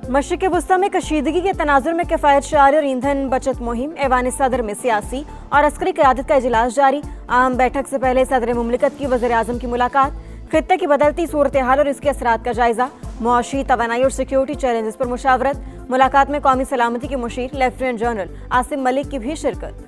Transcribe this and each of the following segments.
मशरिक़ वुस्ता में कशीदगी के तनाजुर में किफ़ायत शारी और ईंधन बचत मुहिम। ऐवान सदर में सियासी और अस्करी क़यादत का इजलास जारी। अहम बैठक से पहले सदर मुमलिकत की वज़ीर आज़म की मुलाकात। खित्ते की बदलती सूरत हाल और इसके असरात का जायजा। मुआशी, तवानाई और सिक्योरिटी चैलेंजेस पर मुशावरत। मुलाकात में कौमी सलामती के मुशीर लेफ्टिनेंट जनरल आसिम मलिक की भी शिरकत।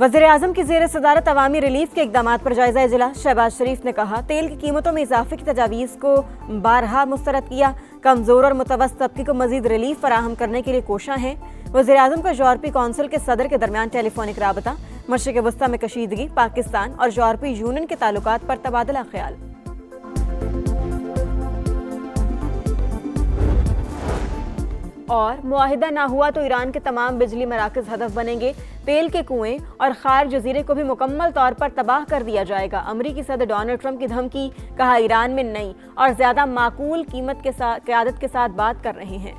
वज़ीर आज़म की ज़ेर सदारत अवामी रिलीफ के इक़दाम पर जायजा इजलास। शहबाज शरीफ ने कहा, तेल की कीमतों में इजाफे की तजावीज़ को बारहा मुस्तरद किया। कमज़ोर और मुतवस्सित तबके को मज़ीद रिलीफ फराहम करने के लिए कोशां हैं। वज़ीर आज़म का यूरोपीय कौंसिल के सदर के दरमियान टेलीफोनिक राबता। मशरिक़ वुस्ता में कशीदगी, पाकिस्तान और यूरोपीय यूनियन के ताल्लुकात पर तबादला ख्याल। और मुआहिदा ना हुआ तो ईरान के तमाम बिजली मराकज़ हदफ बनेंगे। तेल के कुएं और खार जजीरे को भी मुकम्मल तौर पर तबाह कर दिया जाएगा। अमरीकी सदर डोनाल्ड ट्रंप की धमकी। कहा, ईरान में नई और ज्यादा माकूल कीमत के साथ क़यादत के साथ बात कर रहे हैं।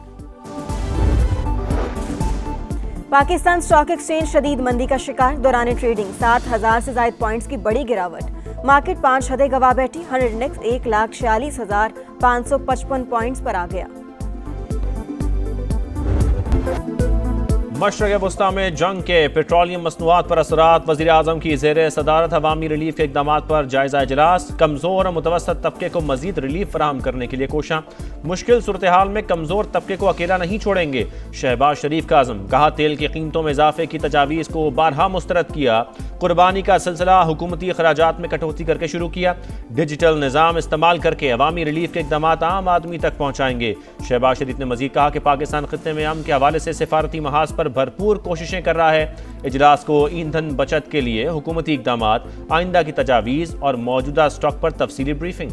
पाकिस्तान स्टॉक एक्सचेंज शदीद मंदी का शिकार। दौरान ट्रेडिंग 7,000 से ज्यादा पॉइंट्स की बड़ी गिरावट। मार्केट 5 हदें गंवा बैठी। 100 इंडेक्स 1,46,555 पॉइंट्स पर आ गया। मशरिक़ वुस्ता में जंग के पेट्रोलियम मसनूआत पर असरात। वज़ीर आज़म की ज़ेर सदारत अवामी रिलीफ के इक़दाम पर जायजा इजलास। कमज़ोर और मुतवस्सित तबके को मज़ीद रिलीफ फराहम करने के लिए कोशां। मुश्किल सूरत हाल में कमज़ोर तबके को अकेला नहीं छोड़ेंगे। शहबाज शरीफ का आज़म। कहा, तेल की कीमतों में इजाफे की तजावीज़ को बारहा मुस्तरद किया। कुर्बानी का सिलसिला हुकूमती अखराजात में कटौती करके शुरू किया। डिजिटल निज़ाम इस्तेमाल करके अवामी रिलीफ के इक़दाम आम आदमी तक पहुँचाएंगे। शहबाज शरीफ ने मज़ीद कहा कि पाकिस्तान खित्ते में अमन के हवाले से सिफारती महाज पर भरपूर कोशिशें कर रहा है। इजलास को ईंधन बचत के लिए हुकूमती इक़दाम, आइंदा की तजावीज़ और मौजूदा स्टॉक पर तफसीली ब्रीफिंग।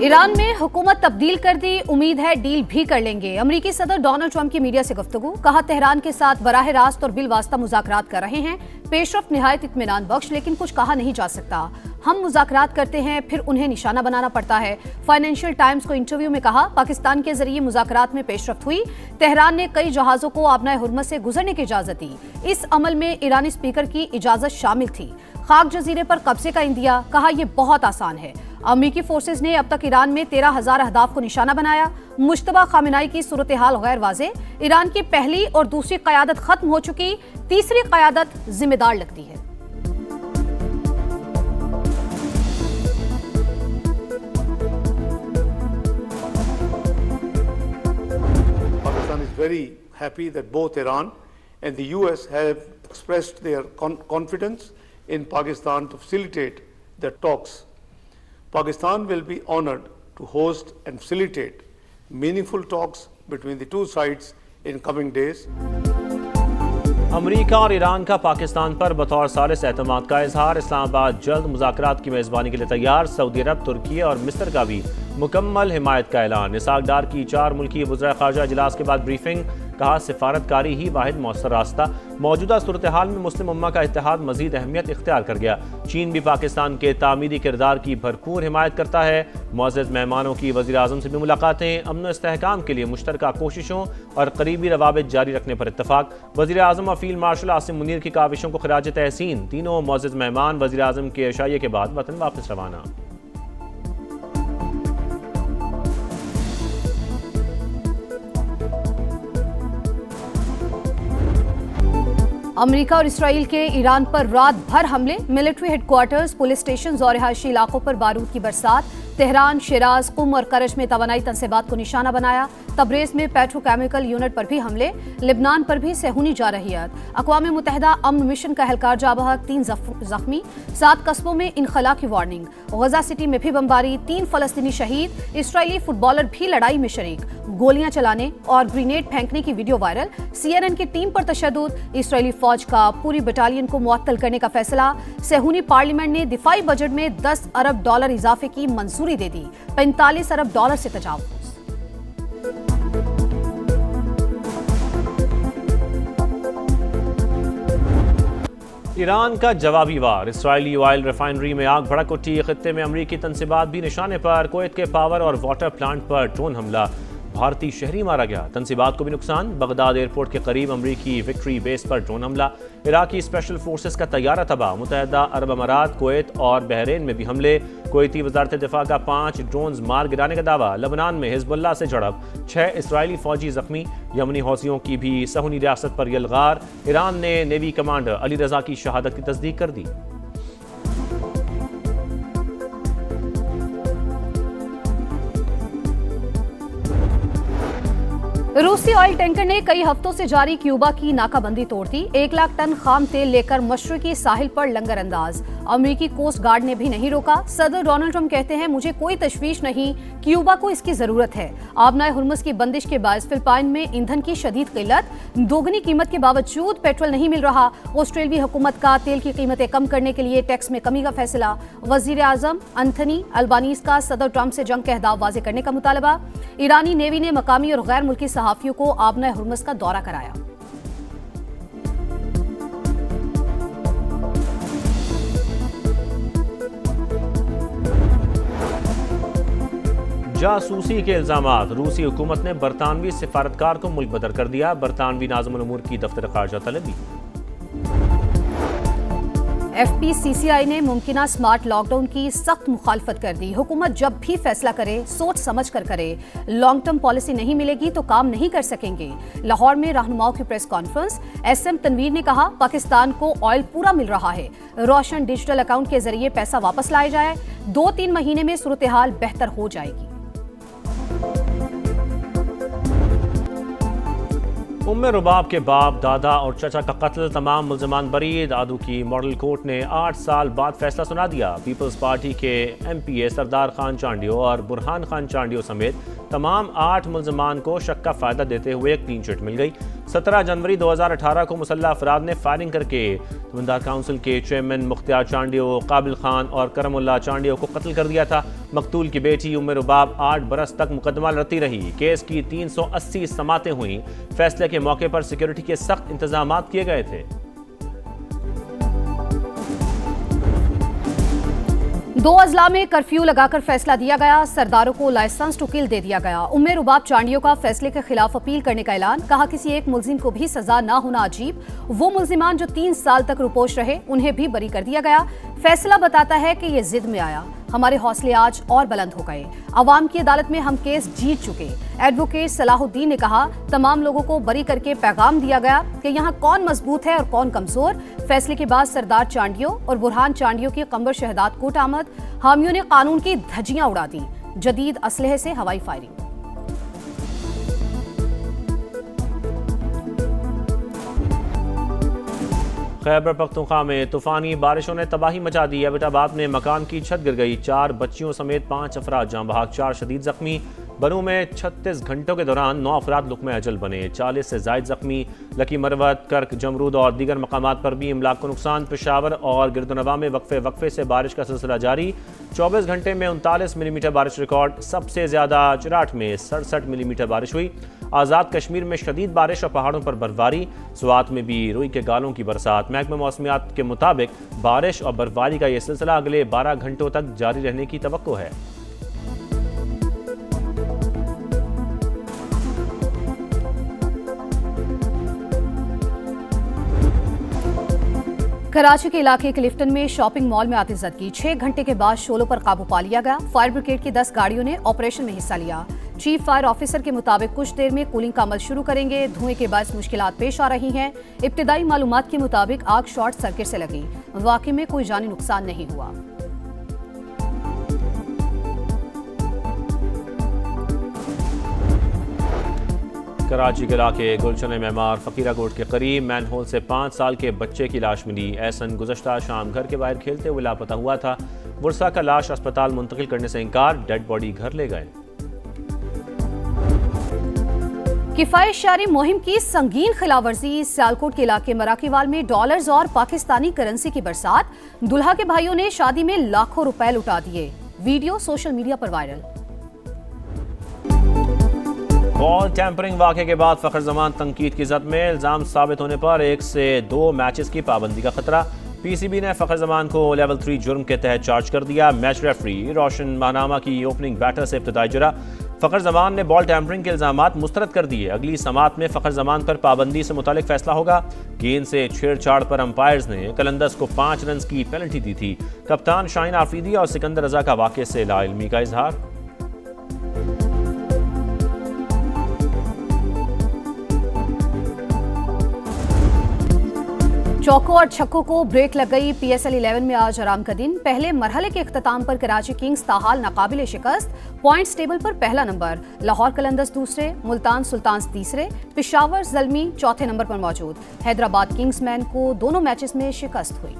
ईरान में हुकूमत तब्दील कर दी, उम्मीद है डील भी कर लेंगे। अमरीकी सदर डोनाल्ड ट्रंप की मीडिया से गुफ्तगू। कहा, तेहरान के साथ बराह रास्त और बिलवास्ता मुज़ाकरात कर रहे हैं। पेशरफ्त निहायत इत्मीनान बख्श, लेकिन कुछ कहा नहीं जा सकता। हम मुज़ाकरात करते हैं, फिर उन्हें निशाना बनाना पड़ता है। फाइनेंशियल टाइम्स को इंटरव्यू में कहा, पाकिस्तान के जरिए मुज़ाकरात में पेशरफ्त हुई। तेहरान ने कई जहाज़ों को आबनाए हुर्मत से गुजरने की इजाज़त दी। इस अमल में ईरानी स्पीकर की इजाज़त शामिल थी। खाक जजीरे पर कब्जे का इंदिया। कहा, यह बहुत आसान है। अमरीकी फोर्सेज ने अब तक ईरान में 13,000 अहदाफ को निशाना बनाया। मुश्तबा खामेनाई की सूरत हाल गैर वाज़े। ईरान की पहली और दूसरी क़यादत खत्म हो चुकी, तीसरी क़यादत जिम्मेदार लगती है। Pakistan is very happy that both Iran and the US have expressed their confidence in Pakistan to facilitate the talks. Pakistan will be honored to host and facilitate meaningful talks between the two sides in coming days. अमरीका और Iran का पाकिस्तान पर बतौर सालिस एतमाद का इजहार। इस्लामाबाद जल्द मुज़ाकरात की मेज़बानी के लिए तैयार। सऊदी अरब, तुर्की और मिस्र का भी मुकम्मल हिमायत का ऐलान। इसाक डार की 4 मुल्की वज़ीर ख़ारजा इजलास के बाद ब्रीफिंग। कहा, सिफारतकारी ही वाहिद मौसर रास्ता। मौजूदा सूरत हाल में मुस्लिम उम्मा का इत्तेहाद मज़ीद अहमियत इख्तियार कर गया। चीन भी पाकिस्तान के तामीरी किरदार की भरपूर हिमायत करता है। मुअज़्ज़ज़ मेहमानों की वज़ीर आज़म से भी मुलाकातें। अमन व इस्तेहकाम के लिए मुश्तरका कोशिशों और करीबी रवाबित जारी रखने पर इत्तफाक। वज़ीर आज़म और फील्ड मार्शल आसिम मुनीर की काविशों को खिराज तहसीन। तीनों मुअज़्ज़ज़ मेहमान वज़ीर आज़म के इशाइये के बाद वतन वापस रवाना। अमेरिका और इसराइल के ईरान पर रात भर हमले। मिलिट्री हेडक्वार्टर्स, पुलिस स्टेशन और रिहायशी इलाकों पर बारूद की बरसात। तेहरान, शिराज, कुम और करज में तवानाई तनसीबात को निशाना बनाया। तबरेज़ में पेट्रोकेमिकल यूनिट पर भी हमले। लिबनान पर भी सेहूनी जारहियत। अक़वाम मुत्तहिदा अमन मिशन का एहलकार जा बहक, 3 जख्मी। 7 कस्बों में इनखला की वार्निंग। गजा सिटी में भी बमबारी, 3 फ़लस्तीनी शहीद। इसराइली फुटबॉलर भी लड़ाई में शरीक। गोलियां चलाने और ग्रेनेड फेंकने की वीडियो वायरल। CNN की टीम पर तशद्दुद। इसराइली फौज का पूरी बटालियन को मुअत्तल करने का फैसला। सेहूनी पार्लियामेंट ने दिफाई बजट में $10 अरब इजाफे की मंजूरी दे दी। $45 अरब से तजावुज़। ईरान का जवाबी वार। इसराइली ऑयल रिफाइनरी में आग भड़क उठी। खित्ते में अमरीकी तनसीबात भी निशाने पर। कुवैत के पावर और वाटर प्लांट पर ड्रोन हमला। भारतीय शहरी मारा गया। तंसीबात को भी नुकसान। बगदाद एयरपोर्ट के करीब अमरीकी विक्ट्री बेस पर ड्रोन हमला। इराकी स्पेशल फोर्सेस का तैयारा तबाह। मुत्तहिदा अरब अमारात, कुवैत और बहरीन में भी हमले। कुवैती वजारत दिफा का 5 ड्रोन्स मार गिराने का दावा। लबनान में हिजबुल्लाह से झड़प, 6 इसराइली फौजी जख्मी। यमनी हौसियों की भी सहूनी रियासत पर यलगार। ईरान ने नेवी कमांडर अली रजा की शहादत की तस्दीक कर दी। रूसी ऑयल टैंकर ने कई हफ्तों से जारी क्यूबा की नाकाबंदी तोड़ दी। 1 लाख टन खाम तेल लेकर मशरकी साहिल पर लंगर अंदाज। अमेरिकी कोस्ट गार्ड ने भी नहीं रोका। सदर डोनाल्ड ट्रंप कहते हैं, मुझे कोई तशवीश नहीं, क्यूबा को इसकी जरूरत है। आबनाए हुर्मुज़ की बंदिश के बायस फिलिपाइन में ईंधन की शदीद किल्लत। दोगुनी कीमत के बावजूद पेट्रोल नहीं मिल रहा। ऑस्ट्रेलियाई हुकूमत का तेल की कीमतें कम करने के लिए टैक्स में कमी का फैसला। वजीर आजम एंथनी अल्बानीज का सदर ट्रंप से जंग के अहदाफ वाजे करने का मुतालबा। ईरानी नेवी ने मकामी और गैर मुल्की सहाफियों को आबनाए हुर्मुज़ का दौरा कराया। जासूसी के इल्जामात। रूसी हुकूमत ने बरतानवी सिफारतकार को मुल्क बदर कर दिया। बरतानवी नाज़िमुल उमूर की दफ्तर खारजा तलबी। FPCCI ने मुमकिना स्मार्ट लॉकडाउन की सख्त मुखालफत कर दी। हुकूमत जब भी फैसला करे सोच समझ कर करे। लॉन्ग टर्म पॉलिसी नहीं मिलेगी तो काम नहीं कर सकेंगे। लाहौर में रहनुमाओं की प्रेस कॉन्फ्रेंस। SM तनवीर ने कहा, पाकिस्तान को ऑयल पूरा मिल रहा है। रोशन डिजिटल अकाउंट के जरिए पैसा वापस लाया जाए। 2-3 महीने में सूरत हाल बेहतर हो जाएगी। उम्मे रुबाब के बाप, दादा और चचा का कत्ल, तमाम मुल्ज़िमान बरी। दादू की मॉडल कोर्ट ने 8 साल बाद फैसला सुना दिया। पीपल्स पार्टी के MPA सरदार खान चांडियो और बुरहान खान चांडियो समेत तमाम 8 मुल्ज़िमान को शक का फायदा देते हुए क्लीन चिट मिल गई। 17 जनवरी 2018 को मुसल्लह अफराद ने फायरिंग करके जमींदार काउंसिल के चेयरमैन मुख्तियार चांडियो, काबिल खान और करमुल्ला चांडियो को कत्ल कर दिया था। मकतूल की बेटी उम्मे रुबाब 8 बरस तक मुकदमा लड़ती रही। केस की 380 समातें हुई। फैसले के मौके पर सिक्योरिटी के सख्त इंतजाम किए गए थे। 2 अजला में कर्फ्यू लगाकर फैसला दिया गया। सरदारों को लाइसेंस टू किल दे दिया गया। उम्मे रुबाब चांडियो का फैसले के खिलाफ अपील करने का ऐलान। कहा, किसी एक मुल्जिम को भी सजा ना होना अजीब। वो मुल्जिमान जो 3 साल तक रुपोश रहे उन्हें भी बरी कर दिया गया। फैसला बताता है कि ये जिद में आया। हमारे हौसले आज और बुलंद हो गए। अवाम की अदालत में हम केस जीत चुके। एडवोकेट सलाहुद्दीन ने कहा, तमाम लोगों को बरी करके पैगाम दिया गया कि यहाँ कौन मजबूत है और कौन कमजोर। फैसले के बाद सरदार चांडियो और बुरहान चांडियो की कमर शहदात कोट आमद। हामियों ने कानून की धज्जियां उड़ा दी। जदीद असलहे से हवाई फायरिंग। खैबर पख्तूनख्वा में तूफानी बारिशों ने तबाही मचा दी। एबटाबाद में मकान की छत गिर गई। 4 बच्चियों समेत 5 अफराद जाँ बहक, 4 शदीद जख्मी। बनू में 36 घंटों के दौरान 9 अफराद लुक़्मे अजल बने। 40 से ज़ायद जख्मी। लकी मरवत, कर्क, जमरूद और दीगर मकामात पर भी इमलाक को नुकसान। पेशावर और गिरदनवा में वक्फे से बारिश का सिलसिला जारी। 24 घंटे में 39 मिलीमीटर बारिश रिकॉर्ड। सबसे ज़्यादा चिराट में 67 मिलीमीटर बारिश हुई। आज़ाद कश्मीर में शदीद बारिश और पहाड़ों पर बर्फबारी। स्वात में भी रुई के गालों की बरसात। महकमा मौसमियात के मुताबिक बारिश और बर्फबारी का यह सिलसिला अगले 12 घंटों तक जारी रहने की तवक्को है। कराची के इलाके क्लिफ्टन में शॉपिंग मॉल में आतिशबाजी। 6 घंटे के बाद शोलों पर काबू पा लिया गया। फायर ब्रिगेड की 10 गाड़ियों ने ऑपरेशन में हिस्सा लिया। चीफ फायर ऑफिसर के मुताबिक कुछ देर में कूलिंग का अमल शुरू करेंगे। धुएं के बाद मुश्किलात पेश आ रही हैं। इब्तिदाई मालूमात के मुताबिक आग शॉर्ट सर्किट से लगी। वाकई में कोई जानी नुकसान नहीं हुआ। कराची के इलाके गुलशन मेमार फकीरा कोट के करीब मैनहोल से 5 साल के बच्चे की लाश मिली। एहसन गुज़श्ता शाम घर के बाहर खेलते हुए लापता हुआ था। वर्षा का लाश अस्पताल मुंतकिल करने से इनकार। डेड बॉडी घर ले गए। किफायत शारी मुहिम की संगीन खिलाफवर्जी। सियालकोट के इलाके मराकीवाल में डॉलर्स और पाकिस्तानी करेंसी की बरसात। दुल्हा के भाइयों ने शादी में लाखों रुपए लुटा दिए। वीडियो सोशल मीडिया पर वायरल। बॉल टैंपरिंग वाक़े के बाद फ़खर ज़मान तनकीद की ज़द में। इल्ज़ाम साबित होने पर 1 से 2 मैचेस की पाबंदी का खतरा। PCB ने फ़खर ज़मान को लेवल 3 जुर्म के तहत चार्ज कर दिया। मैच रेफरी रोशन माहनामा की ओपनिंग बैटर से इब्तिदाई जुरा। फ़खर जमान ने बॉल टैंपरिंग के इल्ज़ामात मुस्तरद कर दिए। अगली समात में फ़खर जमान पर पाबंदी से मुतालिक फैसला होगा। गेंद से छेड़छाड़ पर अंपायर्स ने कलंदर्स को 5 रन की पेनल्टी दी थी। कप्तान शाहीन आफरीदी और सिकंदर रजा का वाक़े से लाइल्मी का इजहार। चौकों और छक्कों को ब्रेक लग गई। PSL 11 में आज आराम का दिन। पहले मरहले के इख्तिताम पर कराची किंग्स ताहाल नाकाबिले शिकस्त, पॉइंट्स टेबल पर पहला नंबर। लाहौर कलंदर्स दूसरे, मुल्तान सुल्तान्स तीसरे, पेशावर ज़ल्मी चौथे नंबर पर मौजूद। हैदराबाद किंग्समैन को दोनों मैचेस में शिकस्त हुई।